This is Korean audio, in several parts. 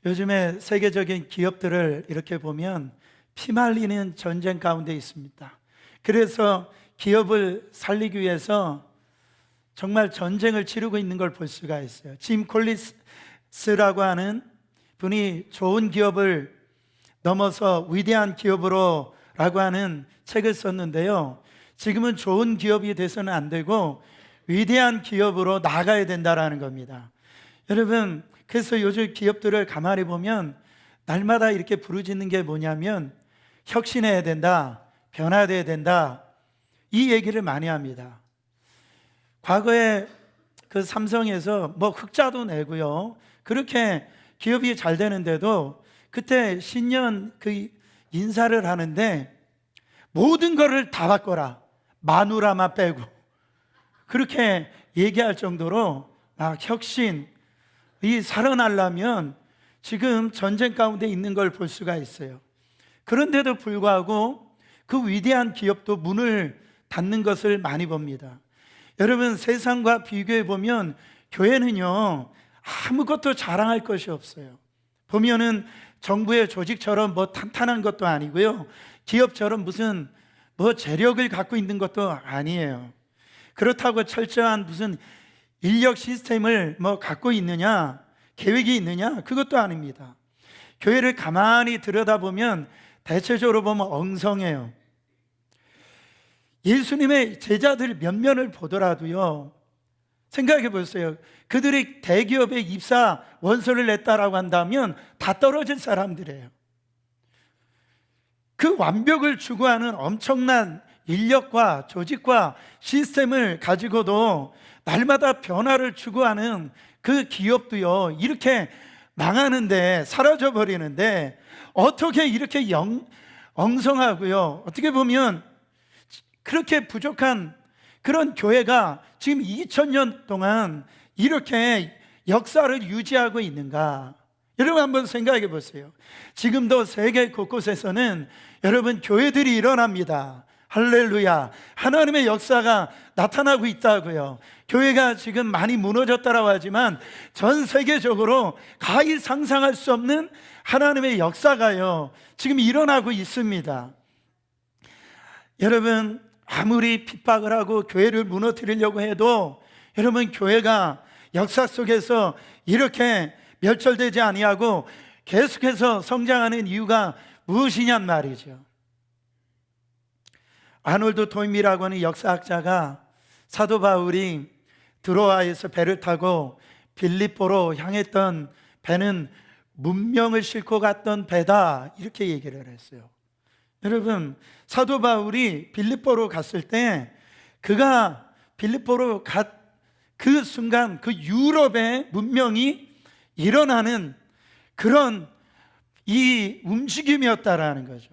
요즘에 세계적인 기업들을 이렇게 보면 피말리는 전쟁 가운데 있습니다. 그래서 기업을 살리기 위해서 정말 전쟁을 치르고 있는 걸 볼 수가 있어요. 짐 콜린스라고 하는 분이 좋은 기업을 넘어서 위대한 기업으로 라고 하는 책을 썼는데요, 지금은 좋은 기업이 돼서는 안 되고 위대한 기업으로 나가야 된다라는 겁니다. 여러분, 그래서 요즘 기업들을 가만히 보면 날마다 이렇게 부르짖는 게 뭐냐면 혁신해야 된다, 변화돼야 된다, 이 얘기를 많이 합니다. 과거에 그 삼성에서 뭐 흑자도 내고요, 그렇게 기업이 잘 되는데도 그때 신년 그 인사를 하는데 모든 거를 다 바꿔라, 마누라만 빼고, 그렇게 얘기할 정도로 막 혁신, 이 살아나려면 지금 전쟁 가운데 있는 걸 볼 수가 있어요. 그런데도 불구하고 그 위대한 기업도 문을 닫는 것을 많이 봅니다. 여러분, 세상과 비교해 보면 교회는요 아무것도 자랑할 것이 없어요. 보면은 정부의 조직처럼 뭐 탄탄한 것도 아니고요, 기업처럼 무슨 뭐 재력을 갖고 있는 것도 아니에요. 그렇다고 철저한 무슨 인력 시스템을 뭐 갖고 있느냐, 계획이 있느냐, 그것도 아닙니다. 교회를 가만히 들여다보면 대체적으로 보면 엉성해요. 예수님의 제자들 몇몇을 보더라도요, 생각해 보세요. 그들이 대기업에 입사 원서를 냈다라고 한다면 다 떨어진 사람들이에요. 그 완벽을 추구하는 엄청난 인력과 조직과 시스템을 가지고도 날마다 변화를 추구하는 그 기업도요, 이렇게 망하는데, 사라져 버리는데 어떻게 이렇게 엉성하고요, 어떻게 보면 그렇게 부족한 그런 교회가 지금 2000년 동안 이렇게 역사를 유지하고 있는가? 여러분 한번 생각해 보세요. 지금도 세계 곳곳에서는 여러분 교회들이 일어납니다. 할렐루야. 하나님의 역사가 나타나고 있다고요. 교회가 지금 많이 무너졌다고 하지만 전 세계적으로 가히 상상할 수 없는 하나님의 역사가요 지금 일어나고 있습니다. 여러분, 아무리 핍박을 하고 교회를 무너뜨리려고 해도 여러분, 교회가 역사 속에서 이렇게 멸절되지 아니하고 계속해서 성장하는 이유가 무엇이냔 말이죠. 아놀드 토임이라고 하는 역사학자가 사도 바울이 드로아에서 배를 타고 빌립보로 향했던 배는 문명을 싣고 갔던 배다, 이렇게 얘기를 했어요. 여러분, 사도 바울이 빌립보로 갔을 때 그가 빌립보로 간 그 순간 그 유럽의 문명이 일어나는 그런 이 움직임이었다라는 거죠.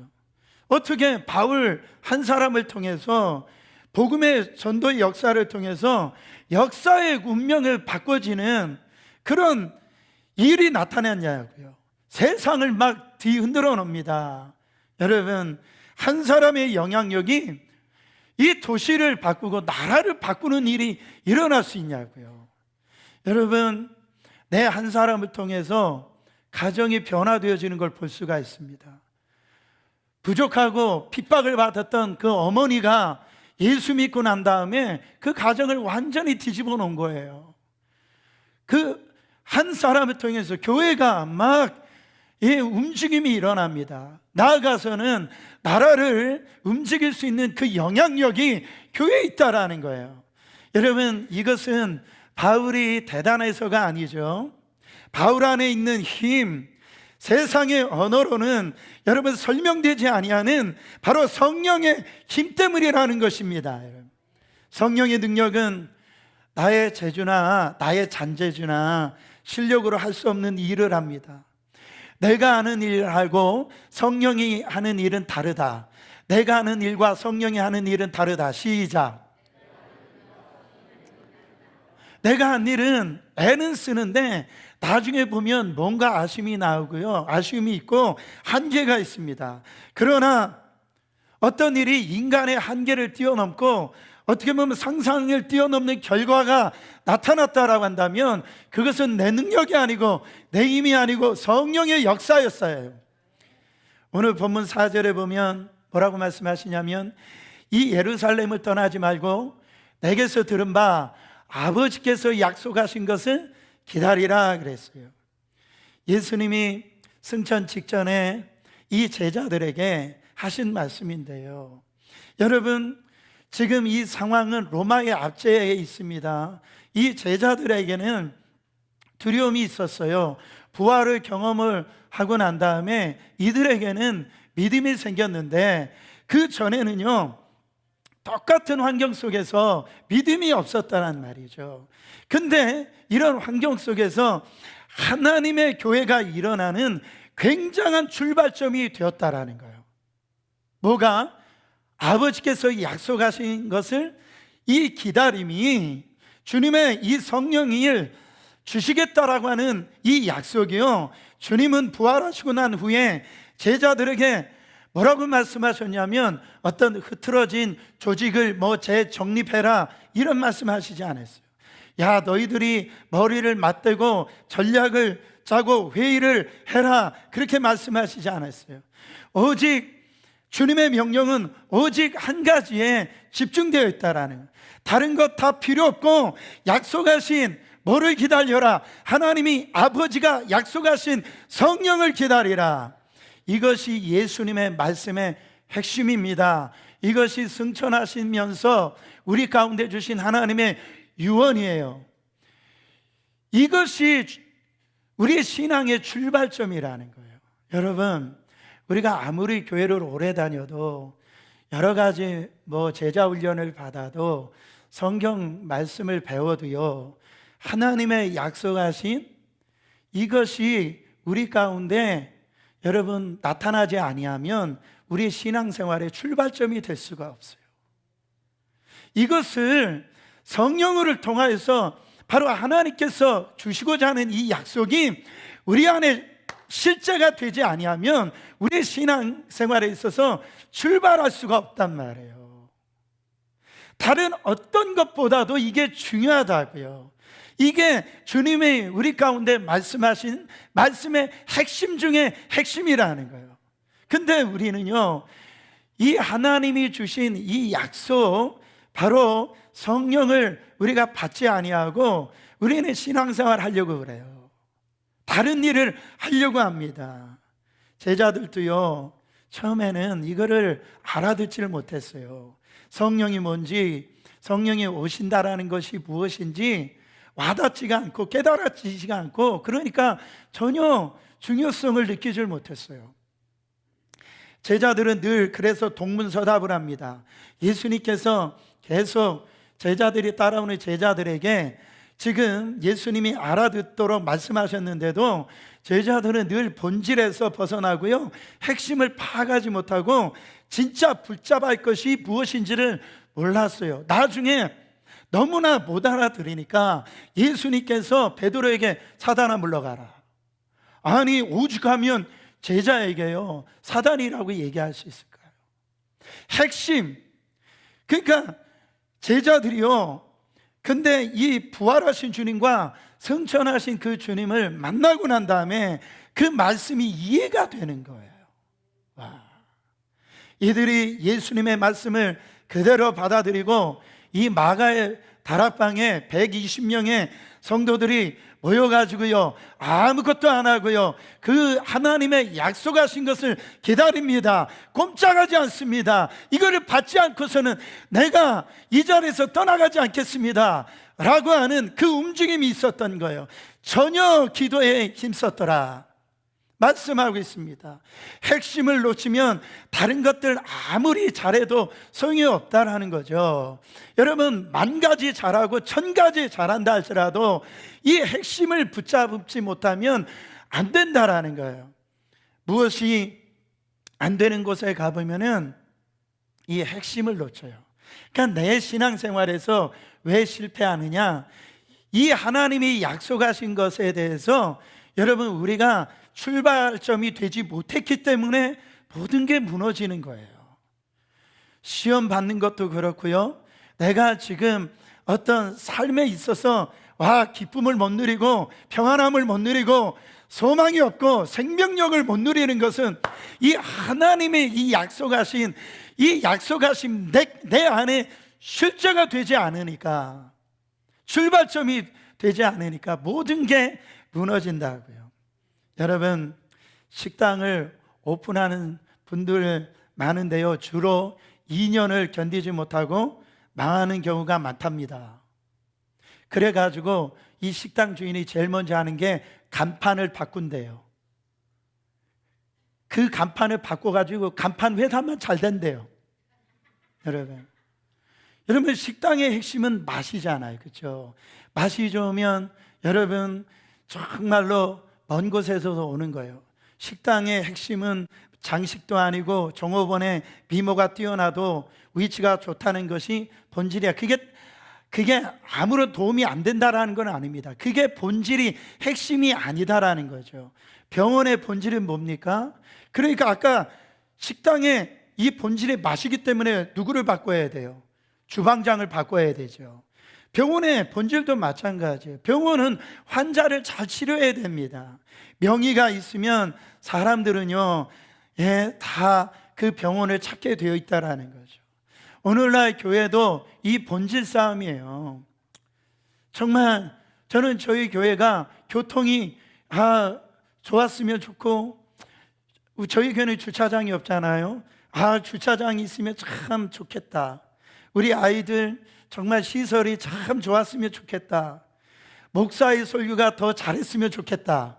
어떻게 바울 한 사람을 통해서 복음의 전도의 역사를 통해서 역사의 운명을 바꿔지는 그런 일이 나타났냐고요. 세상을 막 뒤흔들어 놓습니다. 여러분, 한 사람의 영향력이 이 도시를 바꾸고 나라를 바꾸는 일이 일어날 수 있냐고요. 여러분, 내 한 사람을 통해서 가정이 변화되어지는 걸 볼 수가 있습니다. 부족하고 핍박을 받았던 그 어머니가 예수 믿고 난 다음에 그 가정을 완전히 뒤집어 놓은 거예요. 그 한 사람을 통해서 교회가 막 움직임이 일어납니다. 나아가서는 나라를 움직일 수 있는 그 영향력이 교회에 있다라는 거예요. 여러분, 이것은 바울이 대단해서가 아니죠. 바울 안에 있는 힘, 세상의 언어로는 여러분 설명되지 아니하는 바로 성령의 힘 때문이라는 것입니다. 성령의 능력은 나의 재주나 나의 잔재주나 실력으로 할 수 없는 일을 합니다. 내가 하는 일을 하고 성령이 하는 일은 다르다. 내가 하는 일과 성령이 하는 일은 다르다. 시작. 내가 한 일은 애는 쓰는데 나중에 보면 뭔가 아쉬움이 나오고요, 아쉬움이 있고 한계가 있습니다. 그러나 어떤 일이 인간의 한계를 뛰어넘고 어떻게 보면 상상을 뛰어넘는 결과가 나타났다라고 한다면 그것은 내 능력이 아니고 내 힘이 아니고 성령의 역사였어요. 오늘 본문 4절에 보면 뭐라고 말씀하시냐면 이 예루살렘을 떠나지 말고 내게서 들은 바 아버지께서 약속하신 것을 기다리라 그랬어요. 예수님이 승천 직전에 이 제자들에게 하신 말씀인데요, 여러분, 지금 이 상황은 로마의 압제에 있습니다. 이 제자들에게는 두려움이 있었어요. 부활을 경험을 하고 난 다음에 이들에게는 믿음이 생겼는데 그 전에는요, 똑같은 환경 속에서 믿음이 없었다는 말이죠. 근데 이런 환경 속에서 하나님의 교회가 일어나는 굉장한 출발점이 되었다라는 거예요. 뭐가? 아버지께서 약속하신 것을, 이 기다림이, 주님의 이 성령을 주시겠다라고 하는 이 약속이요, 주님은 부활하시고 난 후에 제자들에게 뭐라고 말씀하셨냐면 어떤 흐트러진 조직을 재정립해라 이런 말씀하시지 않았어요. 야, 너희들이 머리를 맞대고 전략을 짜고 회의를 해라 그렇게 말씀하시지 않았어요. 오직 주님의 명령은 오직 한 가지에 집중되어 있다라는 거예요. 다른 것 다 필요 없고 약속하신 뭐를 기다려라? 하나님이 아버지가 약속하신 성령을 기다리라. 이것이 예수님의 말씀의 핵심입니다. 이것이 승천하시면서 우리 가운데 주신 하나님의 유언이에요. 이것이 우리의 신앙의 출발점이라는 거예요. 여러분, 우리가 아무리 교회를 오래 다녀도 여러 가지 제자 훈련을 받아도 성경 말씀을 배워도요, 하나님의 약속하신 이것이 우리 가운데 여러분 나타나지 아니하면 우리의 신앙생활의 출발점이 될 수가 없어요. 이것을 성령을 통하여서 바로 하나님께서 주시고자 하는 이 약속이 우리 안에 실제가 되지 아니하면 우리의 신앙생활에 있어서 출발할 수가 없단 말이에요. 다른 어떤 것보다도 이게 중요하다고요. 이게 주님이 우리 가운데 말씀하신 말씀의 핵심 중에 핵심이라는 거예요. 근데 우리는요, 이 하나님이 주신 이 약속, 바로 성령을 우리가 받지 아니하고 우리는 신앙생활 하려고 그래요. 다른 일을 하려고 합니다. 제자들도요, 처음에는 이거를 알아듣지를 못했어요. 성령이 뭔지, 성령이 오신다라는 것이 무엇인지 와닿지가 않고 깨달아지지가 않고, 그러니까 전혀 중요성을 느끼질 못했어요. 제자들은 늘 그래서 동문서답을 합니다. 예수님께서 계속 제자들이 따라오는 제자들에게 지금 예수님이 알아듣도록 말씀하셨는데도 제자들은 늘 본질에서 벗어나고요, 핵심을 파악하지 못하고 진짜 붙잡아야 할 것이 무엇인지를 몰랐어요. 나중에 너무나 못 알아들으니까 예수님께서 베드로에게 사단아 물러가라. 아니, 오죽하면 제자에게요 사단이라고 얘기할 수 있을까요? 핵심, 그러니까 제자들이요, 근데 이 부활하신 주님과 승천하신 그 주님을 만나고 난 다음에 그 말씀이 이해가 되는 거예요. 와. 이들이 예수님의 말씀을 그대로 받아들이고 이 마가의 다락방에 120명의 성도들이 모여가지고요, 아무것도 안 하고요, 그 하나님의 약속하신 것을 기다립니다. 꼼짝하지 않습니다. 이거를 받지 않고서는 내가 이 자리에서 떠나가지 않겠습니다 라고 하는 그 움직임이 있었던 거예요. 전혀 기도에 힘썼더라 말씀하고 있습니다. 핵심을 놓치면 다른 것들 아무리 잘해도 소용이 없다라는 거죠. 여러분, 10,000가지 잘하고 1,000가지 잘한다 할지라도 이 핵심을 붙잡지 못하면 안 된다라는 거예요. 무엇이 안 되는 곳에 가보면은 이 핵심을 놓쳐요. 그러니까 내 신앙생활에서 왜 실패하느냐, 이 하나님이 약속하신 것에 대해서 여러분 우리가 출발점이 되지 못했기 때문에 모든 게 무너지는 거예요. 시험 받는 것도 그렇고요, 내가 지금 어떤 삶에 있어서 기쁨을 못 누리고 평안함을 못 누리고 소망이 없고 생명력을 못 누리는 것은 이 하나님의 이 약속하신 내 안에 실제가 되지 않으니까, 출발점이 되지 않으니까 모든 게 무너진다고요. 여러분, 식당을 오픈하는 분들 많은데요, 주로 2년을 견디지 못하고 망하는 경우가 많답니다. 그래가지고 이 식당 주인이 제일 먼저 하는 게 간판을 바꾼대요. 그 간판을 바꿔가지고 간판 회사만 잘 된대요. 여러분 식당의 핵심은 맛이잖아요, 그렇죠? 맛이 좋으면 여러분 정말로 먼 곳에서 오는 거예요. 식당의 핵심은 장식도 아니고 종업원의 미모가 뛰어나도 위치가 좋다는 것이 본질이야. 그게 아무런 도움이 안 된다라는 건 아닙니다. 그게 본질이 핵심이 아니다라는 거죠. 병원의 본질은 뭡니까? 그러니까 아까 식당의 이 본질의 맛이기 때문에 누구를 바꿔야 돼요? 주방장을 바꿔야 되죠. 병원의 본질도 마찬가지예요. 병원은 환자를 잘 치료해야 됩니다. 명의가 있으면 사람들은요, 다 그 병원을 찾게 되어 있다라는 거죠. 오늘날 교회도 이 본질 싸움이에요. 정말 저는 저희 교회가 교통이 좋았으면 좋고, 저희 교회는 주차장이 없잖아요. 주차장이 있으면 참 좋겠다. 우리 아이들 정말 시설이 참 좋았으면 좋겠다. 목사의 설교가 더 잘했으면 좋겠다.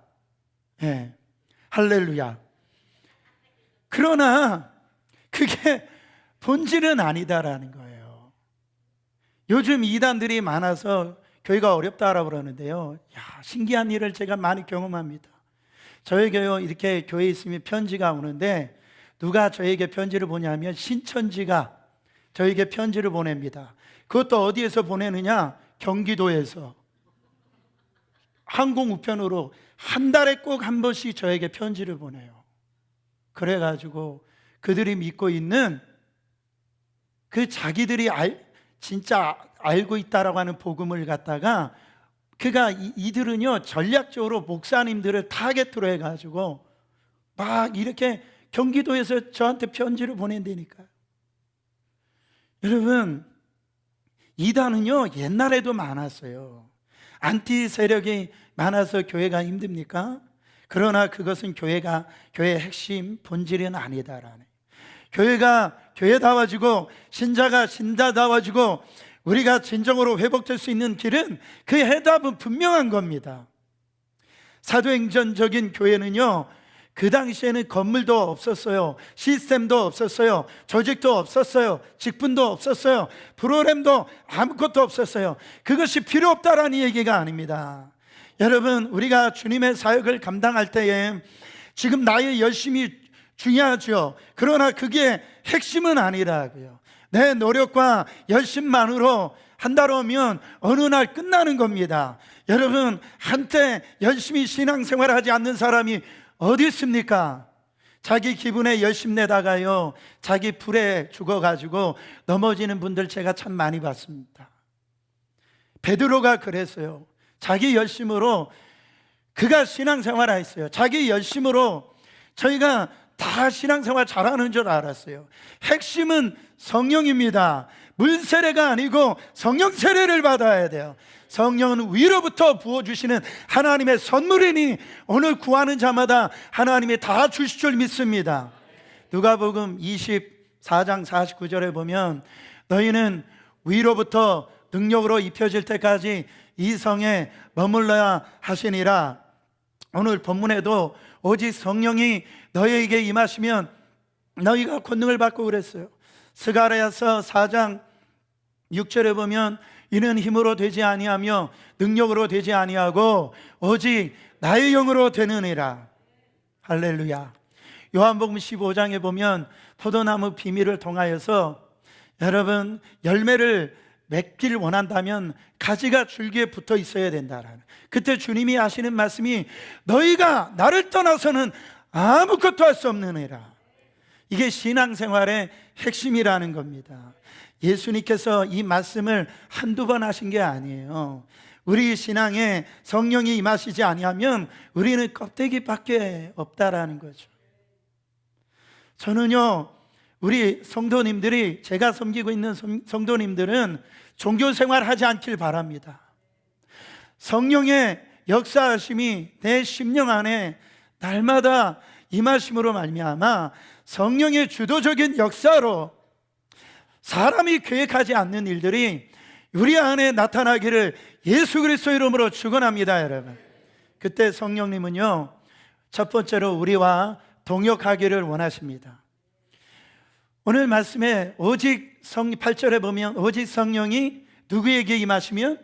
할렐루야. 그러나 그게 본질은 아니다라는 거예요. 요즘 이단들이 많아서 교회가 어렵다라고 그러는데요, 신기한 일을 제가 많이 경험합니다. 저희 교회 이렇게 교회에 있으면 편지가 오는데, 누가 저에게 편지를 보냐면 신천지가 저에게 편지를 보냅니다. 그것도 어디에서 보내느냐? 경기도에서 항공 우편으로 한 달에 꼭 한 번씩 저에게 편지를 보내요. 그래가지고 그들이 믿고 있는 그 자기들이 진짜 알고 있다라고 하는 복음을 갖다가 이들은요 전략적으로 목사님들을 타겟으로 해가지고 막 이렇게 경기도에서 저한테 편지를 보낸다니까요. 여러분, 이단은요 옛날에도 많았어요. 안티 세력이 많아서 교회가 힘듭니까? 그러나 그것은 교회의 핵심 본질은 아니다라네. 교회가 교회다워지고 신자가 신자다워지고 우리가 진정으로 회복될 수 있는 길은, 그 해답은 분명한 겁니다. 사도행전적인 교회는요, 그 당시에는 건물도 없었어요. 시스템도 없었어요. 조직도 없었어요. 직분도 없었어요. 프로그램도 아무것도 없었어요. 그것이 필요 없다라는 얘기가 아닙니다. 여러분, 우리가 주님의 사역을 감당할 때에 지금 나의 열심이 중요하죠. 그러나 그게 핵심은 아니라고요. 내 노력과 열심만으로 한 달 오면 어느 날 끝나는 겁니다. 여러분, 한때 열심히 신앙생활을 하지 않는 사람이 어디 있습니까? 자기 기분에 열심 내다가요, 자기 불에 죽어가지고 넘어지는 분들 제가 참 많이 봤습니다. 베드로가 그랬어요. 자기 열심으로 그가 신앙생활을 했어요. 자기 열심으로 저희가 다 신앙생활 잘하는 줄 알았어요. 핵심은 성령입니다. 물 세례가 아니고 성령 세례를 받아야 돼요. 성령은 위로부터 부어주시는 하나님의 선물이니 오늘 구하는 자마다 하나님이 다 주실 줄 믿습니다. 누가복음 24장 49절에 보면 너희는 위로부터 능력으로 입혀질 때까지 이 성에 머물러야 하시니라. 오늘 본문에도 오직 성령이 너희에게 임하시면 너희가 권능을 받고 그랬어요. 스가랴서 4장 6절에 보면 이는 힘으로 되지 아니하며 능력으로 되지 아니하고 오직 나의 영으로 되느니라. 할렐루야. 요한복음 15장에 보면 포도나무 비밀을 통하여서 여러분 열매를 맺길 원한다면 가지가 줄기에 붙어 있어야 된다라는, 그때 주님이 하시는 말씀이 너희가 나를 떠나서는 아무것도 할 수 없느니라. 이게 신앙생활의 핵심이라는 겁니다. 예수님께서 이 말씀을 한두 번 하신 게 아니에요. 우리 신앙에 성령이 임하시지 아니하면 우리는 껍데기밖에 없다라는 거죠. 저는요, 우리 성도님들이, 제가 섬기고 있는 성도님들은 종교생활 하지 않길 바랍니다. 성령의 역사하심이 내 심령 안에 날마다 임하심으로 말미암아 성령의 주도적인 역사로 사람이 계획하지 않는 일들이 우리 안에 나타나기를 예수 그리스도 이름으로 축원합니다, 여러분. 그때 성령님은요, 첫 번째로 우리와 동역하기를 원하십니다. 오늘 말씀에 오직 8절에 보면 오직 성령이 누구에게 임하시면?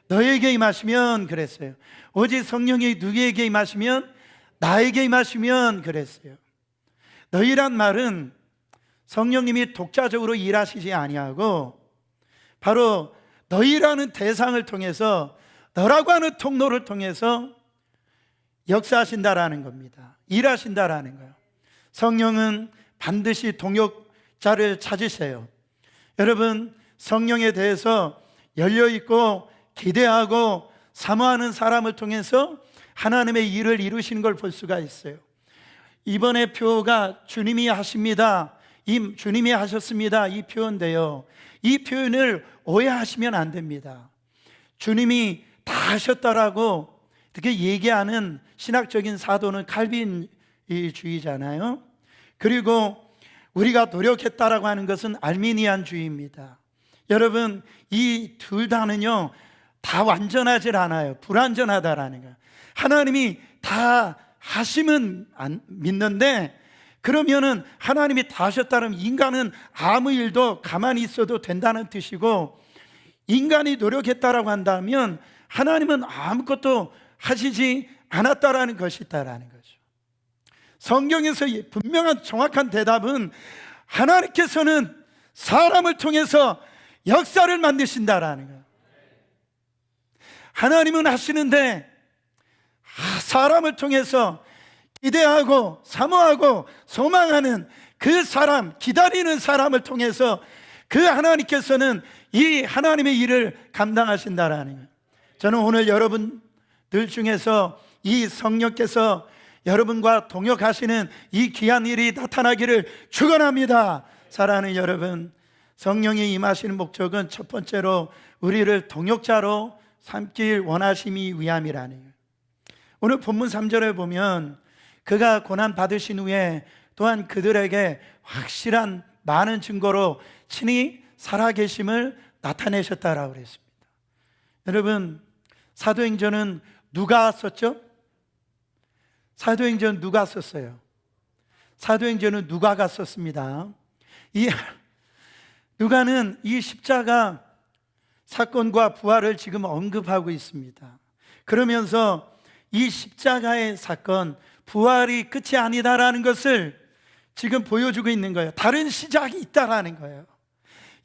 너에게 임하시면 그랬어요. 오직 성령이 누구에게 임하시면? 나에게 임하시면 그랬어요. 너희란 말은 성령님이 독자적으로 일하시지 아니하고 바로 너희라는 대상을 통해서, 너라고 하는 통로를 통해서 역사하신다라는 겁니다. 일하신다라는 거예요. 성령은 반드시 동역자를 찾으세요. 여러분, 성령에 대해서 열려있고 기대하고 사모하는 사람을 통해서 하나님의 일을 이루시는 걸 볼 수가 있어요. 이번에 표가 주님이 하십니다, 주님이 하셨습니다, 이 표인데요, 이 표현을 오해하시면 안 됩니다. 주님이 다 하셨다라고 이렇게 얘기하는 신학적인 사도는 칼빈주의잖아요. 그리고 우리가 노력했다라고 하는 것은 알미니안주의입니다. 여러분, 이 둘 다는요, 다 완전하질 않아요. 불완전하다라는 거예요. 하나님이 다 하시면 믿는데, 그러면은 하나님이 다 하셨다면 인간은 아무 일도 가만히 있어도 된다는 뜻이고, 인간이 노력했다라고 한다면 하나님은 아무것도 하시지 않았다라는 것이 있다라는 거죠. 성경에서 분명한 정확한 대답은 하나님께서는 사람을 통해서 역사를 만드신다라는 거예요. 하나님은 하시는데 사람을 통해서 기대하고 사모하고 소망하는 그 사람, 기다리는 사람을 통해서 그 하나님께서는 이 하나님의 일을 감당하신다라는 거예요. 저는 오늘 여러분들 중에서 이 성령께서 여러분과 동역하시는 이 귀한 일이 나타나기를 축원합니다. 사랑하는 여러분, 성령이 임하시는 목적은 첫 번째로 우리를 동역자로 삼길 원하심이 위함이라는 거예요. 오늘 본문 3절에 보면 그가 고난 받으신 후에 또한 그들에게 확실한 많은 증거로 친히 살아계심을 나타내셨다라고 그랬습니다. 여러분, 사도행전은 누가 썼죠? 사도행전 누가 썼어요? 사도행전은 누가가 썼습니다. 이 누가는 이 십자가 사건과 부활을 지금 언급하고 있습니다. 그러면서 이 십자가의 사건, 부활이 끝이 아니다라는 것을 지금 보여주고 있는 거예요. 다른 시작이 있다라는 거예요.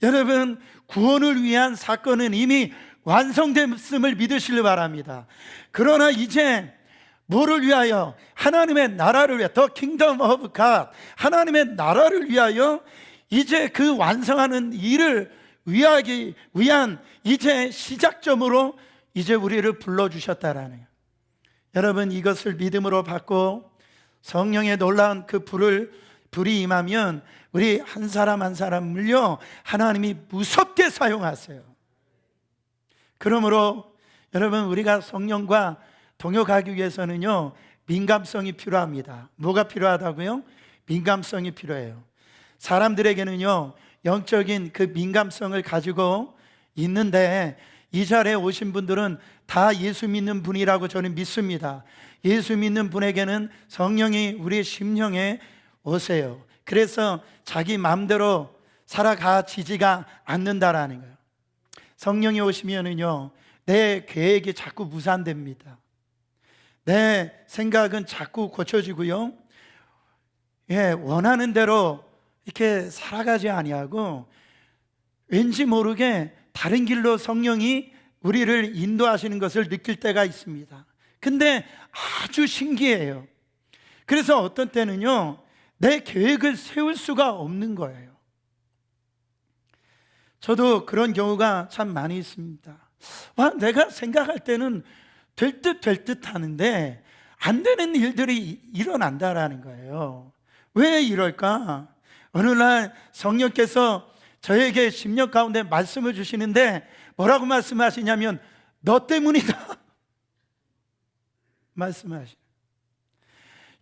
여러분, 구원을 위한 사건은 이미 완성됐음을 믿으시길 바랍니다. 그러나 이제 뭐를 위하여? 하나님의 나라를 위하여, The Kingdom of God, 하나님의 나라를 위하여 이제 그 완성하는 일을 위하기 위한 이제 시작점으로 이제 우리를 불러주셨다라는 거예요. 여러분, 이것을 믿음으로 받고 성령의 놀라운 그 불이 임하면 우리 한 사람 한 사람을요 하나님이 무섭게 사용하세요. 그러므로 여러분, 우리가 성령과 동역하기 위해서는요 민감성이 필요합니다. 뭐가 필요하다고요? 민감성이 필요해요. 사람들에게는요 영적인 그 민감성을 가지고 있는데 이 자리에 오신 분들은 다 예수 믿는 분이라고 저는 믿습니다. 예수 믿는 분에게는 성령이 우리의 심령에 오세요. 그래서 자기 마음대로 살아가지지가 않는다라는 거예요. 성령이 오시면은요 내 계획이 자꾸 무산됩니다. 내 생각은 자꾸 고쳐지고요, 원하는 대로 이렇게 살아가지 아니하고 왠지 모르게 다른 길로 성령이 우리를 인도하시는 것을 느낄 때가 있습니다. 근데 아주 신기해요. 그래서 어떤 때는요 내 계획을 세울 수가 없는 거예요. 저도 그런 경우가 참 많이 있습니다. 와, 내가 생각할 때는 될 듯 하는데 안 되는 일들이 일어난다라는 거예요. 왜 이럴까? 어느 날 성령께서 저에게 심령 가운데 말씀을 주시는데 뭐라고 말씀하시냐면 너 때문이다 말씀하시죠.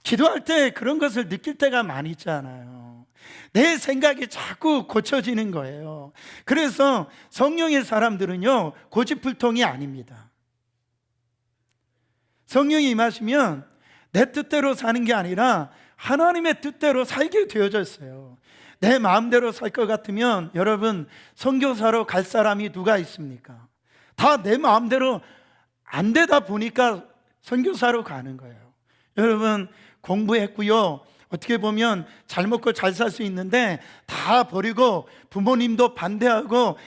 기도할 때 그런 것을 느낄 때가 많이 있잖아요. 내 생각이 자꾸 고쳐지는 거예요. 그래서 성령의 사람들은요, 고집불통이 아닙니다. 성령이 임하시면 내 뜻대로 사는 게 아니라 하나님의 뜻대로 살게 되어졌어요. 내 마음대로 살 것 같으면 여러분, 선교사로 갈 사람이 누가 있습니까? 다 내 마음대로 안 되다 보니까 선교사로 가는 거예요. 여러분, 공부했고요, 어떻게 보면 잘 먹고 잘 살 수 있는데 다 버리고 부모님도 반대하고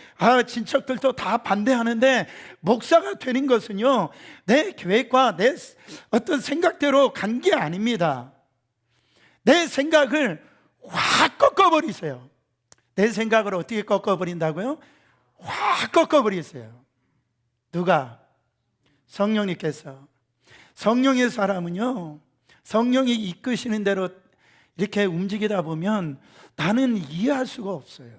친척들도 다 반대하는데 목사가 되는 것은요, 내 계획과 내 어떤 생각대로 간 게 아닙니다. 내 생각을 확 꺾어버리세요. 내 생각을 어떻게 꺾어버린다고요? 확 꺾어버리세요. 누가? 성령님께서. 성령의 사람은요, 성령이 이끄시는 대로 이렇게 움직이다 보면 나는 이해할 수가 없어요.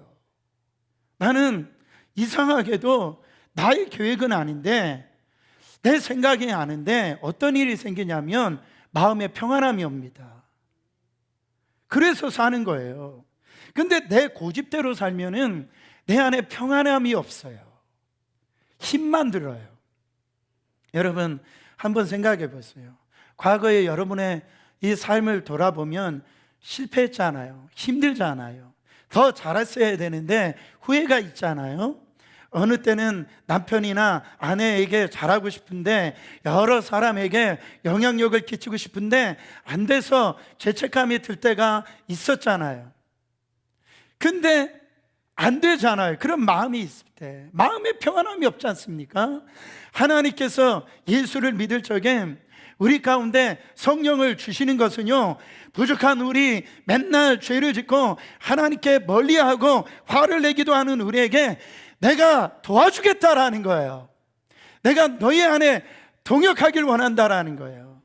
나는 이상하게도 나의 계획은 아닌데, 내 생각이 아닌데 어떤 일이 생기냐면 마음에 평안함이 옵니다. 그래서 사는 거예요. 근데 내 고집대로 살면은 내 안에 평안함이 없어요. 힘만 들어요. 여러분, 한번 생각해 보세요. 과거에 여러분의 이 삶을 돌아보면 실패했잖아요. 힘들잖아요. 더 잘했어야 되는데 후회가 있잖아요. 어느 때는 남편이나 아내에게 잘하고 싶은데, 여러 사람에게 영향력을 끼치고 싶은데 안 돼서 죄책감이 들 때가 있었잖아요. 근데 안 되잖아요. 그런 마음이 있을 때 마음에 평안함이 없지 않습니까? 하나님께서 예수를 믿을 적에 우리 가운데 성령을 주시는 것은요, 부족한 우리, 맨날 죄를 짓고 하나님께 멀리하고 화를 내기도 하는 우리에게 내가 도와주겠다라는 거예요. 내가 너희 안에 동역하길 원한다라는 거예요.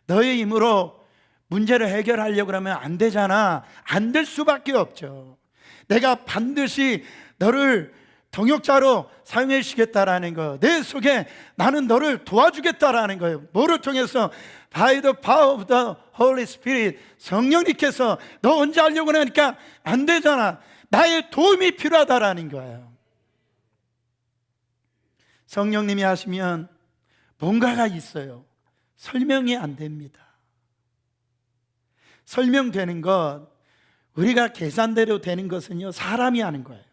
너의 힘으로 문제를 해결하려고 하면 안 되잖아. 안 될 수밖에 없죠. 내가 반드시 너를 동역자로 사용해 주시겠다라는 거, 내 속에 나는 너를 도와주겠다라는 거예요. 뭐를 통해서? By the power of the Holy Spirit. 성령님께서 너 언제 하려고 하니까 안 되잖아. 나의 도움이 필요하다라는 거예요. 성령님이 하시면 뭔가가 있어요. 설명이 안 됩니다. 설명되는 것, 우리가 계산대로 되는 것은요, 사람이 하는 거예요.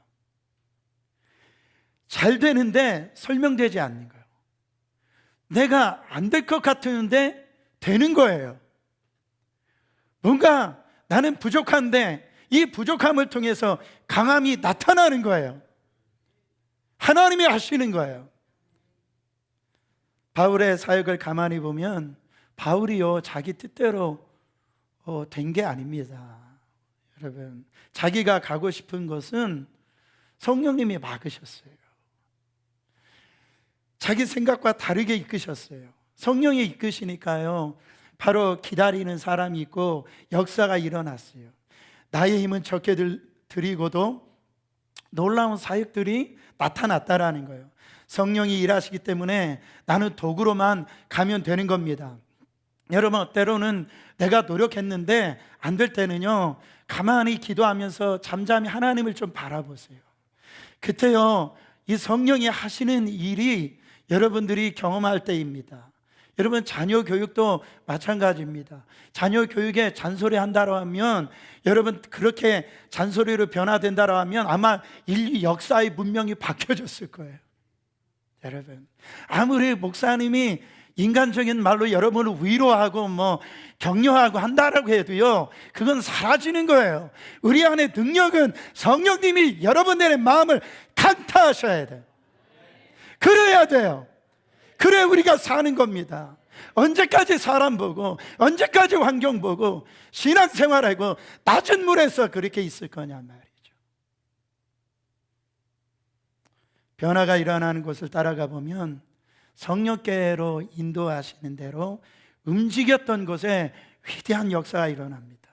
잘 되는데 설명되지 않는 거예요. 내가 안 될 것 같은데 되는 거예요. 뭔가 나는 부족한데 이 부족함을 통해서 강함이 나타나는 거예요. 하나님이 하시는 거예요. 바울의 사역을 가만히 보면 바울이요, 자기 뜻대로 된 게 아닙니다. 여러분, 자기가 가고 싶은 것은 성령님이 막으셨어요. 자기 생각과 다르게 이끄셨어요. 성령이 이끄시니까요, 바로 기다리는 사람이 있고 역사가 일어났어요. 나의 힘은 적게 드리고도 놀라운 사역들이 나타났다라는 거예요. 성령이 일하시기 때문에 나는 도구로만 가면 되는 겁니다. 여러분, 때로는 내가 노력했는데 안 될 때는요, 가만히 기도하면서 잠잠히 하나님을 좀 바라보세요. 그때요, 이 성령이 하시는 일이 여러분들이 경험할 때입니다. 여러분, 자녀 교육도 마찬가지입니다. 자녀 교육에 잔소리 한다고 하면, 여러분 그렇게 잔소리로 변화된다고 하면 아마 인류 역사의 문명이 바뀌어졌을 거예요. 여러분, 아무리 목사님이 인간적인 말로 여러분을 위로하고 격려하고 한다라고 해도요, 그건 사라지는 거예요. 우리 안에 능력은 성령님이 여러분들의 마음을 강타하셔야 돼요. 그래야 돼요. 그래 우리가 사는 겁니다. 언제까지 사람 보고, 언제까지 환경 보고 신앙생활하고 낮은 물에서 그렇게 있을 거냐 말이죠. 변화가 일어나는 곳을 따라가 보면 성령께로 인도하시는 대로 움직였던 곳에 위대한 역사가 일어납니다.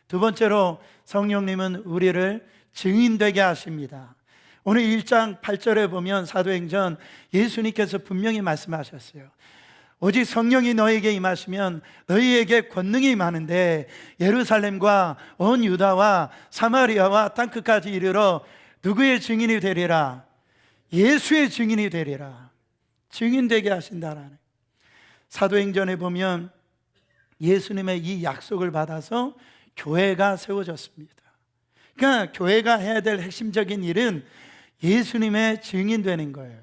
두 번째로 성령님은 우리를 증인되게 하십니다. 오늘 1장 8절에 보면 사도행전 예수님께서 분명히 말씀하셨어요. 오직 성령이 너에게 임하시면 너희에게 권능이 임하는데 예루살렘과 온 유다와 사마리아와 땅끝까지 이르러 누구의 증인이 되리라? 예수의 증인이 되리라. 증인되게 하신다라는. 사도행전에 보면 예수님의 이 약속을 받아서 교회가 세워졌습니다. 그러니까 교회가 해야 될 핵심적인 일은 예수님의 증인되는 거예요.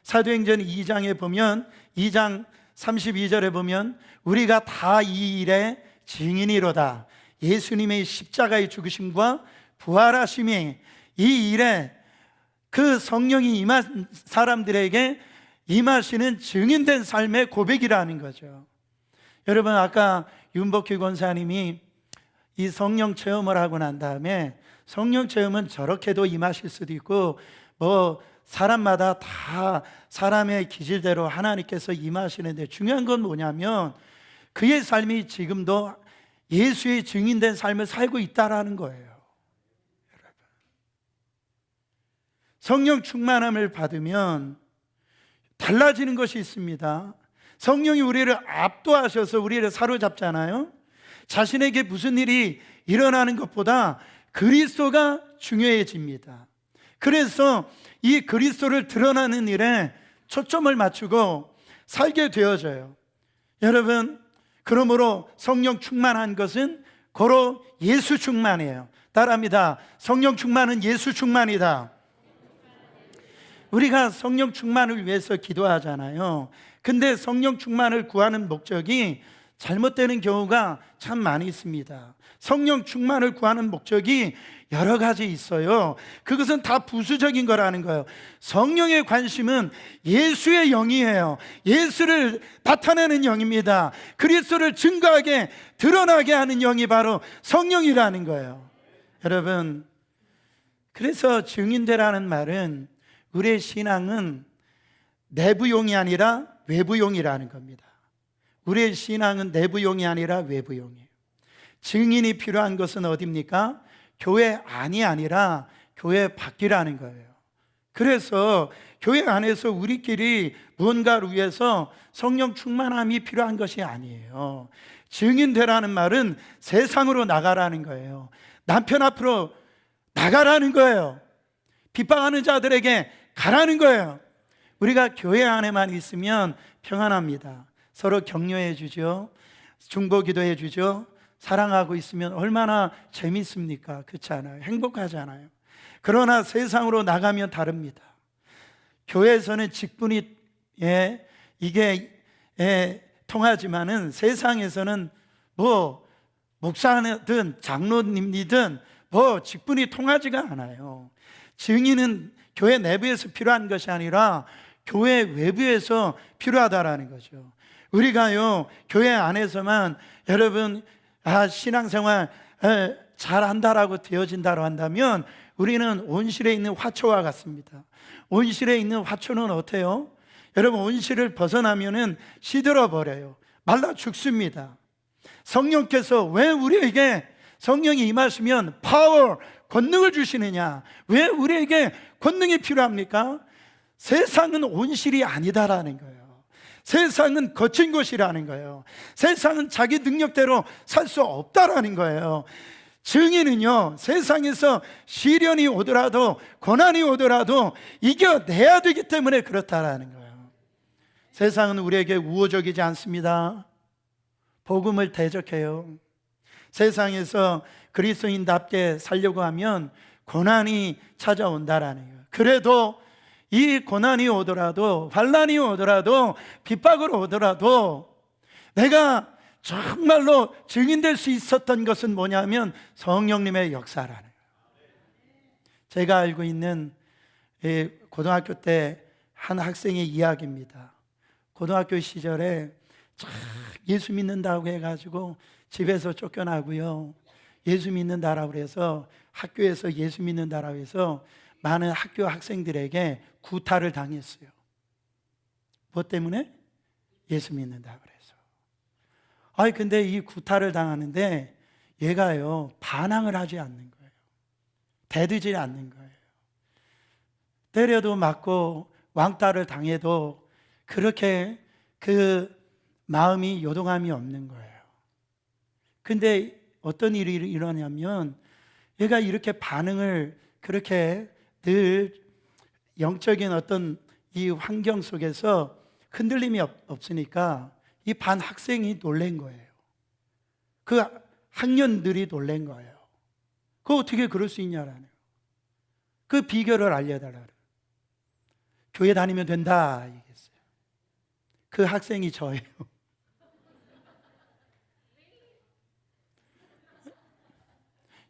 사도행전 2장에 보면 2장 32절에 보면 우리가 다 이 일의 증인이로다. 예수님의 십자가의 죽으심과 부활하심이 이 일에 그 성령이 임한 사람들에게 임하시는 증인된 삶의 고백이라는 거죠. 여러분, 아까 윤복희 권사님이 이 성령 체험을 하고 난 다음에 성령 체험은 저렇게도 임하실 수도 있고 뭐 사람마다 다 사람의 기질대로 하나님께서 임하시는데 중요한 건 뭐냐면 그의 삶이 지금도 예수의 증인된 삶을 살고 있다라는 거예요. 성령 충만함을 받으면 달라지는 것이 있습니다. 성령이 우리를 압도하셔서 우리를 사로잡잖아요. 자신에게 무슨 일이 일어나는 것보다 그리스도가 중요해집니다. 그래서 이 그리스도를 드러나는 일에 초점을 맞추고 살게 되어져요. 여러분, 그러므로 성령 충만한 것은 고로 예수 충만이에요. 따라합니다. 성령 충만은 예수 충만이다. 우리가 성령 충만을 위해서 기도하잖아요. 근데 성령 충만을 구하는 목적이 잘못되는 경우가 참 많이 있습니다. 성령 충만을 구하는 목적이 여러 가지 있어요. 그것은 다 부수적인 거라는 거예요. 성령의 관심은 예수의 영이에요. 예수를 나타내는 영입니다. 그리스도를 증거하게 드러나게 하는 영이 바로 성령이라는 거예요. 여러분, 그래서 증인되라는 말은 우리의 신앙은 내부용이 아니라 외부용이라는 겁니다. 우리의 신앙은 내부용이 아니라 외부용이에요. 증인이 필요한 것은 어디입니까? 교회 안이 아니라 교회 밖이라는 거예요. 그래서 교회 안에서 우리끼리 무언가를 위해서 성령 충만함이 필요한 것이 아니에요. 증인되라는 말은 세상으로 나가라는 거예요. 남편 앞으로 나가라는 거예요. 핍박하는 자들에게 가라는 거예요. 우리가 교회 안에만 있으면 평안합니다. 서로 격려해 주죠. 중보기도해 주죠. 사랑하고 있으면 얼마나 재밌습니까? 그렇지 않아요? 행복하잖아요. 그러나 세상으로 나가면 다릅니다. 교회에서는 직분이 이게 통하지만은 세상에서는 뭐 목사든 장로님이든 뭐 직분이 통하지가 않아요. 증인은 교회 내부에서 필요한 것이 아니라 교회 외부에서 필요하다라는 거죠. 우리가요 교회 안에서만 여러분 신앙생활 잘한다라고 되어진다고 한다면 우리는 온실에 있는 화초와 같습니다. 온실에 있는 화초는 어때요? 여러분, 온실을 벗어나면은 시들어 버려요. 말라 죽습니다. 성령께서 왜 우리에게 성령이 임하시면 파워, 권능을 주시느냐? 왜 우리에게 권능이 필요합니까? 세상은 온실이 아니다라는 거예요. 세상은 거친 곳이라는 거예요. 세상은 자기 능력대로 살 수 없다라는 거예요. 증인은요, 세상에서 시련이 오더라도 고난이 오더라도 이겨내야 되기 때문에 그렇다라는 거예요. 세상은 우리에게 우호적이지 않습니다. 복음을 대적해요. 세상에서 그리스도인답게 살려고 하면 고난이 찾아온다라는 거예요. 그래도 이 고난이 오더라도 환난이 오더라도 핍박으로 오더라도 내가 정말로 증인될 수 있었던 것은 뭐냐면 성령님의 역사라는 거예요. 제가 알고 있는 고등학교 때 한 학생의 이야기입니다. 고등학교 시절에 예수 믿는다고 해가지고 집에서 쫓겨나고요, 예수 믿는다라고 해서 학교에서 예수 믿는다라고 해서 많은 학교 학생들에게 구타를 당했어요. 무엇 때문에? 예수 믿는다 그래서. 근데 이 구타를 당하는데 얘가요, 반항을 하지 않는 거예요. 대들지 않는 거예요. 때려도 맞고 왕따를 당해도 그렇게 그 마음이 요동함이 없는 거예요. 근데 어떤 일이 일어나냐면 얘가 이렇게 반응을 그렇게 늘 영적인 어떤 이 환경 속에서 흔들림이 없으니까 이 반 학생이 놀란 거예요. 그 학년들이 놀란 거예요. 그 어떻게 그럴 수 있냐라는 그 비결을 알려달라. 교회 다니면 된다 얘기했어요. 그 학생이 저예요.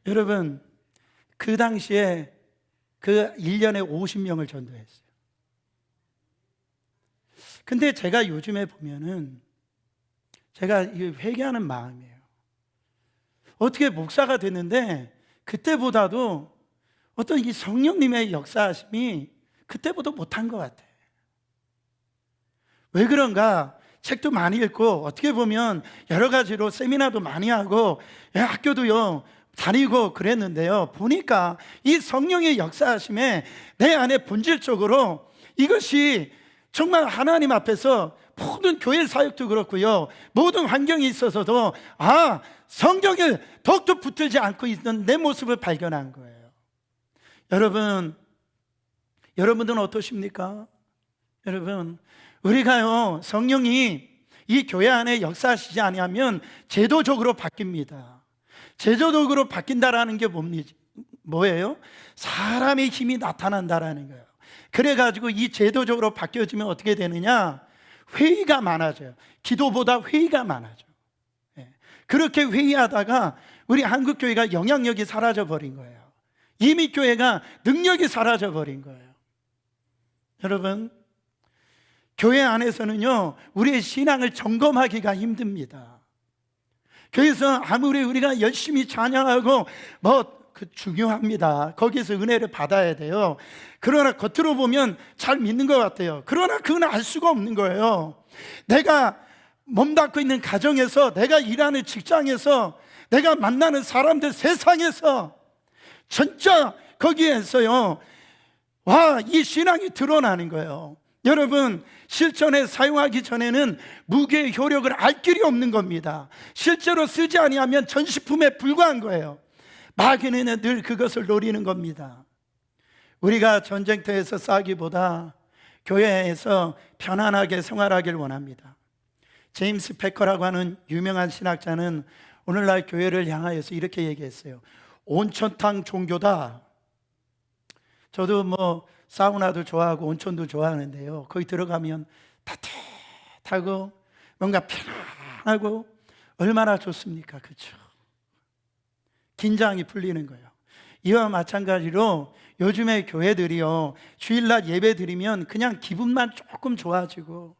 여러분, 그 당시에 그 1년에 50명을 전도했어요. 근데 제가 요즘에 보면은 제가 회개하는 마음이에요. 어떻게 목사가 됐는데 그때보다도 어떤 이 성령님의 역사하심이 그때보다 못한 것 같아요. 왜 그런가? 책도 많이 읽고 어떻게 보면 여러 가지로 세미나도 많이 하고 학교도요 다니고 그랬는데요, 보니까 이 성령의 역사하심에 내 안에 본질적으로 이것이 정말 하나님 앞에서 모든 교회 사역도 그렇고요, 모든 환경에 있어서도 성경에 더욱더 붙들지 않고 있는 내 모습을 발견한 거예요. 여러분들은 어떠십니까? 여러분, 우리가요 성령이 이 교회 안에 역사하시지 아니하면 제도적으로 바뀝니다. 제도적으로 바뀐다라는 게 뭐예요? 사람의 힘이 나타난다라는 거예요. 그래가지고 이 제도적으로 바뀌어지면 어떻게 되느냐? 회의가 많아져요. 기도보다 회의가 많아져. 그렇게 회의하다가 우리 한국교회가 영향력이 사라져버린 거예요. 이미 교회가 능력이 사라져버린 거예요. 여러분, 교회 안에서는요 우리의 신앙을 점검하기가 힘듭니다. 그래서 아무리 우리가 열심히 찬양하고 중요합니다. 거기서 은혜를 받아야 돼요. 그러나 겉으로 보면 잘 믿는 것 같아요. 그러나 그건 알 수가 없는 거예요. 내가 몸담고 있는 가정에서, 내가 일하는 직장에서, 내가 만나는 사람들, 세상에서 진짜 거기에서요 이 신앙이 드러나는 거예요. 여러분, 실전에 사용하기 전에는 무게의 효력을 알 길이 없는 겁니다. 실제로 쓰지 아니하면 전시품에 불과한 거예요. 마귀는 늘 그것을 노리는 겁니다. 우리가 전쟁터에서 싸기보다 교회에서 편안하게 생활하길 원합니다. 제임스 패커라고 하는 유명한 신학자는 오늘날 교회를 향하여서 이렇게 얘기했어요. 온천탕 종교다. 저도 사우나도 좋아하고 온천도 좋아하는데요, 거기 들어가면 따뜻하고 뭔가 편안하고 얼마나 좋습니까? 그렇죠? 긴장이 풀리는 거예요. 이와 마찬가지로 요즘의 교회들이요 주일날 예배 드리면 그냥 기분만 조금 좋아지고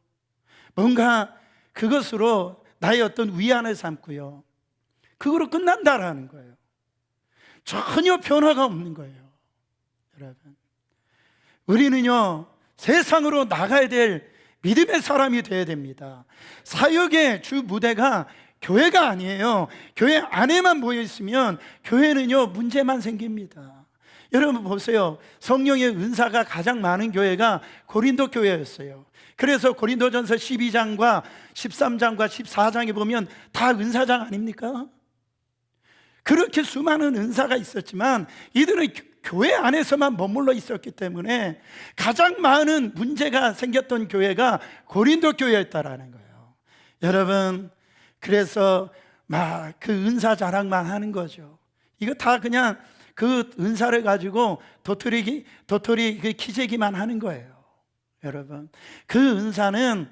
뭔가 그것으로 나의 어떤 위안을 삼고요, 그거로 끝난다라는 거예요. 전혀 변화가 없는 거예요. 여러분, 우리는요 세상으로 나가야 될 믿음의 사람이 되어야 됩니다. 사역의 주 무대가 교회가 아니에요. 교회 안에만 모여 있으면 교회는요 문제만 생깁니다. 여러분 보세요. 성령의 은사가 가장 많은 교회가 고린도 교회였어요. 그래서 고린도전서 12장과 13장과 14장에 보면 다 은사장 아닙니까? 그렇게 수많은 은사가 있었지만 이들은 교회 안에서만 머물러 있었기 때문에 가장 많은 문제가 생겼던 교회가 고린도 교회였다라는 거예요. 여러분, 그래서 막 그 은사 자랑만 하는 거죠. 이거 다 그냥 그 은사를 가지고 도토리 그 기재기만 하는 거예요. 여러분, 그 은사는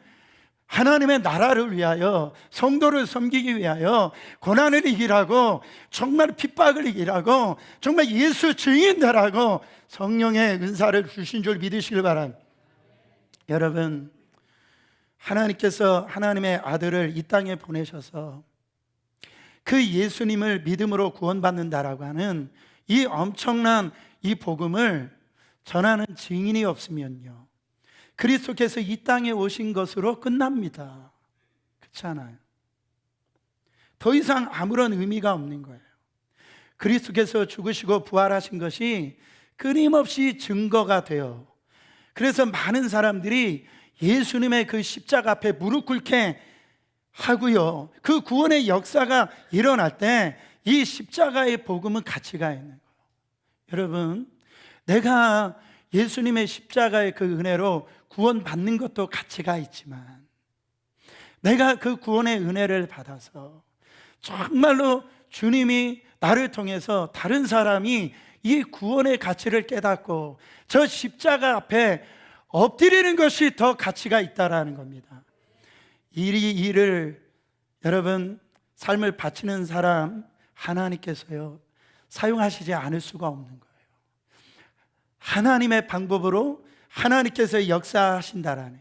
하나님의 나라를 위하여, 성도를 섬기기 위하여 고난을 이기라고, 정말 핍박을 이기라고, 정말 예수 증인 되라고 성령의 은사를 주신 줄 믿으시길 바랍니다. 여러분, 하나님께서 하나님의 아들을 이 땅에 보내셔서 그 예수님을 믿음으로 구원받는다라고 하는 이 엄청난 이 복음을 전하는 증인이 없으면요, 그리스도께서 이 땅에 오신 것으로 끝납니다. 그렇지 않아요? 더 이상 아무런 의미가 없는 거예요. 그리스도께서 죽으시고 부활하신 것이 끊임없이 증거가 돼요. 그래서 많은 사람들이 예수님의 그 십자가 앞에 무릎 꿇게 하고요, 그 구원의 역사가 일어날 때 이 십자가의 복음은 가치가 있는 거예요. 여러분, 내가 예수님의 십자가의 그 은혜로 구원받는 것도 가치가 있지만, 내가 그 구원의 은혜를 받아서 정말로 주님이 나를 통해서 다른 사람이 이 구원의 가치를 깨닫고 저 십자가 앞에 엎드리는 것이 더 가치가 있다라는 겁니다. 이 일을 여러분, 삶을 바치는 사람 하나님께서요 사용하시지 않을 수가 없는 거예요. 하나님의 방법으로 하나님께서 역사하신다라는,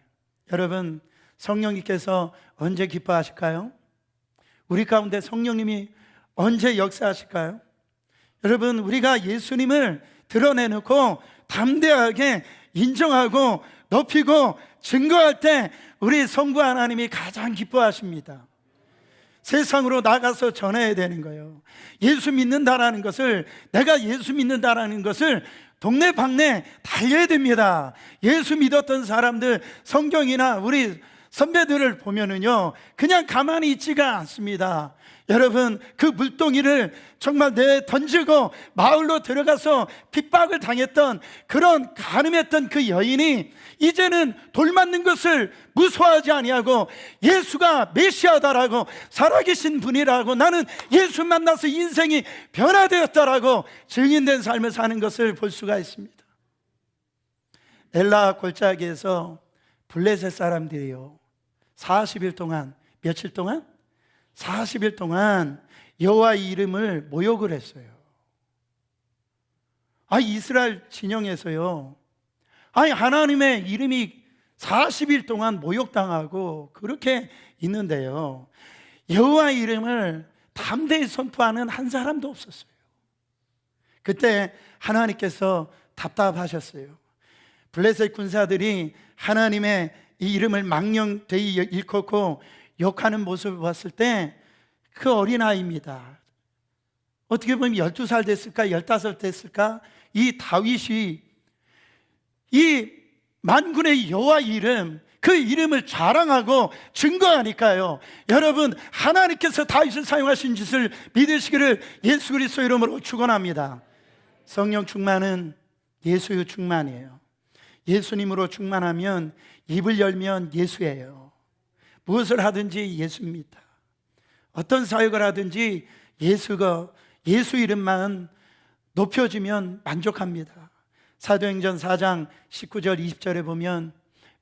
여러분, 성령님께서 언제 기뻐하실까요? 우리 가운데 성령님이 언제 역사하실까요? 여러분, 우리가 예수님을 드러내놓고 담대하게 인정하고 높이고 증거할 때 우리 성부 하나님이 가장 기뻐하십니다. 세상으로 나가서 전해야 되는 거예요. 예수 믿는다라는 것을, 내가 예수 믿는다라는 것을 동네방네 달려야 됩니다. 예수 믿었던 사람들, 성경이나 우리 선배들을 보면은요, 그냥 가만히 있지가 않습니다. 여러분, 그 물동이를 정말 던지고 마을로 들어가서 핍박을 당했던, 그런 가늠했던 그 여인이 이제는 돌 맞는 것을 무서워하지 아니하고 예수가 메시아다라고, 살아계신 분이라고, 나는 예수 만나서 인생이 변화되었다라고 증인된 삶을 사는 것을 볼 수가 있습니다. 엘라 골짜기에서 블레셋 사람들이요 40일 동안, 며칠 동안? 40일 동안 여호와의 이름을 모욕을 했어요. 이스라엘 진영에서요, 하나님의 이름이 40일 동안 모욕당하고 그렇게 있는데요, 여호와의 이름을 담대히 선포하는 한 사람도 없었어요. 그때 하나님께서 답답하셨어요. 블레셋 군사들이 하나님의 이 이름을 망령되이 일컫고 욕하는 모습을 봤을 때, 그 어린아이입니다. 어떻게 보면 12살 됐을까 15살 됐을까, 이 다윗이 이 만군의 여호와 이름, 그 이름을 자랑하고 증거하니까요, 여러분, 하나님께서 다윗을 사용하신 짓을 믿으시기를 예수 그리스도 이름으로 축원합니다. 성령 충만은 예수의 충만이에요. 예수님으로 충만하면, 입을 열면 예수예요. 무엇을 하든지 예수입니다. 어떤 사역을 하든지 예수 이름만 높여지면 만족합니다. 사도행전 4장 19절 20절에 보면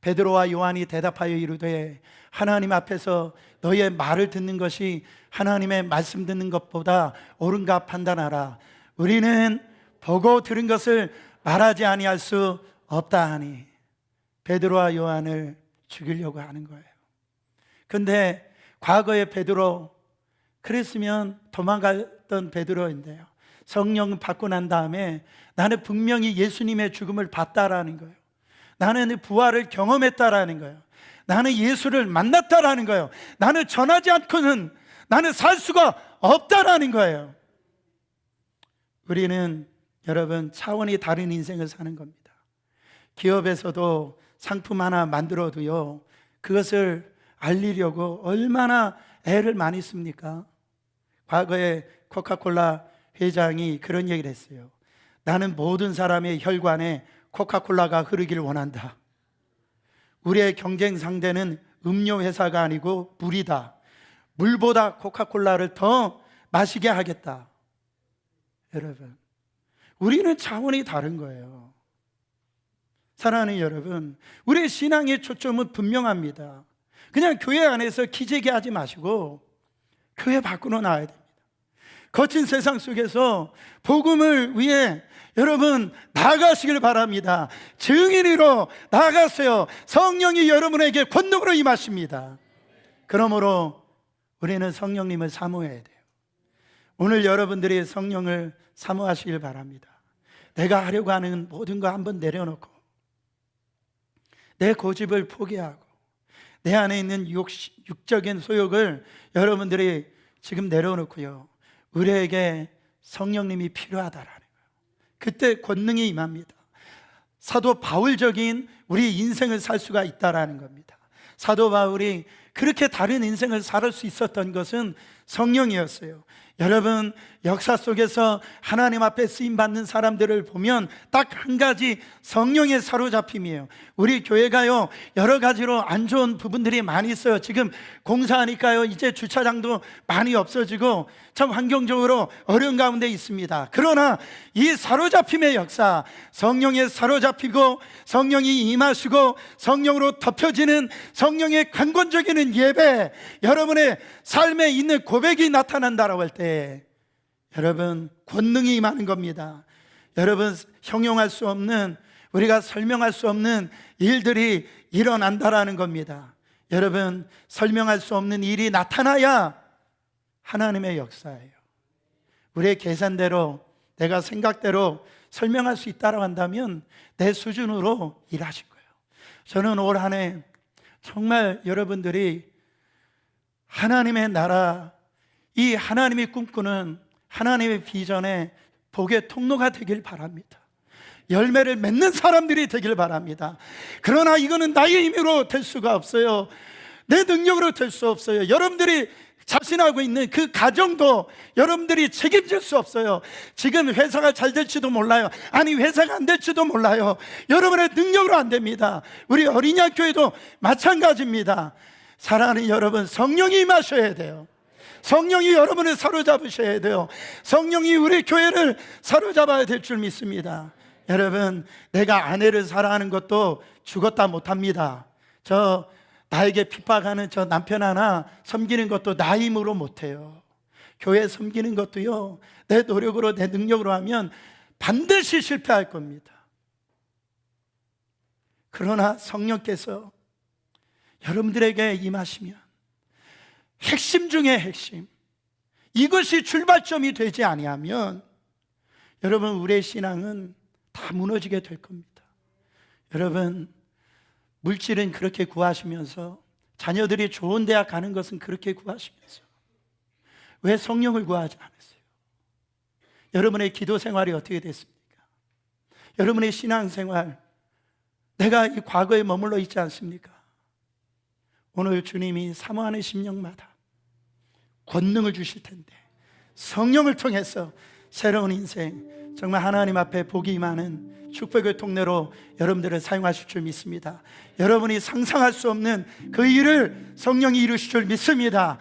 베드로와 요한이 대답하여 이르되 하나님 앞에서 너의 말을 듣는 것이 하나님의 말씀 듣는 것보다 옳은가 판단하라. 우리는 보고 들은 것을 말하지 아니할 수 없다 하니, 베드로와 요한을 죽이려고 하는 거예요. 근데 과거에 베드로, 그랬으면 도망갔던 베드로인데요, 성령 받고 난 다음에 나는 분명히 예수님의 죽음을 봤다라는 거예요. 나는 부활을 경험했다라는 거예요. 나는 예수를 만났다라는 거예요. 나는 전하지 않고는 나는 살 수가 없다라는 거예요. 우리는 여러분 차원이 다른 인생을 사는 겁니다. 기업에서도 상품 하나 만들어도요, 그것을 알리려고 얼마나 애를 많이 씁니까? 과거에 코카콜라 회장이 그런 얘기를 했어요. 나는 모든 사람의 혈관에 코카콜라가 흐르길 원한다. 우리의 경쟁 상대는 음료 회사가 아니고 물이다. 물보다 코카콜라를 더 마시게 하겠다. 여러분, 우리는 차원이 다른 거예요. 사랑하는 여러분, 우리의 신앙의 초점은 분명합니다. 그냥 교회 안에서 기재기 하지 마시고 교회 밖으로 나와야 됩니다. 거친 세상 속에서 복음을 위해 여러분 나가시길 바랍니다. 증인으로 나가세요. 성령이 여러분에게 권능으로 임하십니다. 그러므로 우리는 성령님을 사모해야 돼요. 오늘 여러분들이 성령을 사모하시길 바랍니다. 내가 하려고 하는 모든 거 한번 내려놓고 내 고집을 포기하고 내 안에 있는 육적인 소욕을 여러분들이 지금 내려놓고요, 우리에게 성령님이 필요하다라는 거예요. 그때 권능이 임합니다. 사도 바울적인 우리 인생을 살 수가 있다라는 겁니다. 사도 바울이 그렇게 다른 인생을 살 수 있었던 것은 성령이었어요. 여러분, 역사 속에서 하나님 앞에 쓰임받는 사람들을 보면 딱 한 가지, 성령의 사로잡힘이에요. 우리 교회가요, 여러 가지로 안 좋은 부분들이 많이 있어요. 지금 공사하니까요, 이제 주차장도 많이 없어지고 참 환경적으로 어려운 가운데 있습니다. 그러나 이 사로잡힘의 역사, 성령에 사로잡히고 성령이 임하시고 성령으로 덮여지는 성령의 강권적인 예배, 여러분의 삶에 있는 고백이 나타난다라고 할 때 여러분, 권능이 임하는 겁니다. 여러분, 형용할 수 없는, 우리가 설명할 수 없는 일들이 일어난다라는 겁니다. 여러분, 설명할 수 없는 일이 나타나야 하나님의 역사예요. 우리의 계산대로, 내가 생각대로 설명할 수 있다고 한다면 내 수준으로 일하신 거예요. 저는 올 한 해 정말 여러분들이 하나님의 나라, 이 하나님이 꿈꾸는 하나님의 비전의 복의 통로가 되길 바랍니다. 열매를 맺는 사람들이 되길 바랍니다. 그러나 이거는 나의 힘으로 될 수가 없어요. 내 능력으로 될 수 없어요. 여러분들이 자신하고 있는 그 가정도 여러분들이 책임질 수 없어요. 지금 회사가 잘 될지도 몰라요. 아니, 회사가 안 될지도 몰라요. 여러분의 능력으로 안 됩니다. 우리 어린이학교에도 마찬가지입니다. 사랑하는 여러분, 성령이 임하셔야 돼요. 성령이 여러분을 사로잡으셔야 돼요. 성령이 우리 교회를 사로잡아야 될 줄 믿습니다. 여러분, 내가 아내를 사랑하는 것도 죽었다 못합니다. 나에게 핍박하는 저 남편 하나 섬기는 것도 나 힘으로 못해요. 교회 섬기는 것도요, 내 노력으로, 내 능력으로 하면 반드시 실패할 겁니다. 그러나 성령께서 여러분들에게 임하시면 핵심 중에 핵심, 이것이 출발점이 되지 아니하면 여러분, 우리의 신앙은 다 무너지게 될 겁니다. 여러분, 물질은 그렇게 구하시면서, 자녀들이 좋은 대학 가는 것은 그렇게 구하시면서 왜 성령을 구하지 않으세요? 여러분의 기도 생활이 어떻게 됐습니까? 여러분의 신앙생활, 내가 이 과거에 머물러 있지 않습니까? 오늘 주님이 사모하는 심령마다 권능을 주실 텐데, 성령을 통해서 새로운 인생, 정말 하나님 앞에 복이 임하는 축복의 통로로 여러분들을 사용하실 줄 믿습니다. 여러분이 상상할 수 없는 그 일을 성령이 이루실 줄 믿습니다.